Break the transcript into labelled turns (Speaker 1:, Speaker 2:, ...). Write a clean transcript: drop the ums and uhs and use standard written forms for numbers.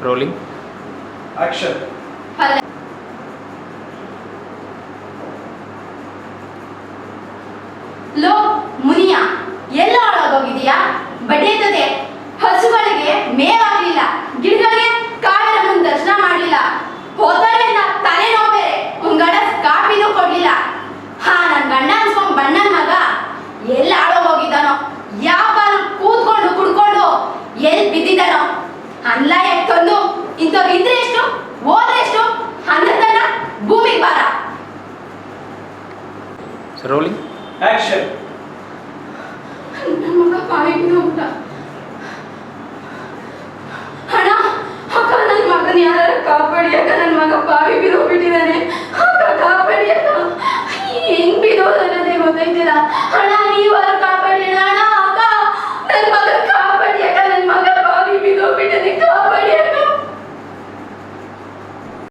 Speaker 1: Rolling
Speaker 2: action.
Speaker 3: Low ಮುನಿಯ ಎಲ್ಲ ಹಾಳಾಗೋಗಿದೆಯಾ? ಬಡಿಯುತ್ತದೆ. ಹಸುಗಳಿಗೆ ಮೇವಾಗ್ಲಿಲ್ಲ, ಗಿಡಗಳಿಗೆ ಕಾವೇರ ಮುಂದೆ ದರ್ಶನ ಮಾಡ್ಲಿಲ್ಲ, ಹೋದರಿಂದ ತಲೆನೋವು ಬೇರೆ, ಒಂದ್ ಕಾಪಿನೂ ಕೊಡ್ಲಿಲ್ಲ. ನನ್ ಗಂಡ ಅನ್ಸ್ಕೊಂಡ್ ಬಣ್ಣನ್ ಮಗ ಎಲ್ಲ ಹಾಳೋಗಿದ್ದಾನೋ, ಯಾವ ಕೂತ್ಕೊಂಡು ಕುಡ್ಕೊಂಡು ಎಲ್ಲಿ ಬಿದ್ದಿದ್ದಾನೋ. ಅಲ್ಲ ಎತ್ತೊಂದು ಇಂಥವ್ರು ಇದ್ರೆ ಎಷ್ಟು ಹೋದ್ರೆ ಎಷ್ಟು ಅನ್ನದನ್ನ ಭೂಮಿಗೆ ಬಾರ.
Speaker 1: Rolling
Speaker 2: action.
Speaker 3: ನನ್ನ ಮಗ ಕಾಯಿಗೆ ಹೋಗ್ಬಿಟ್ಟ.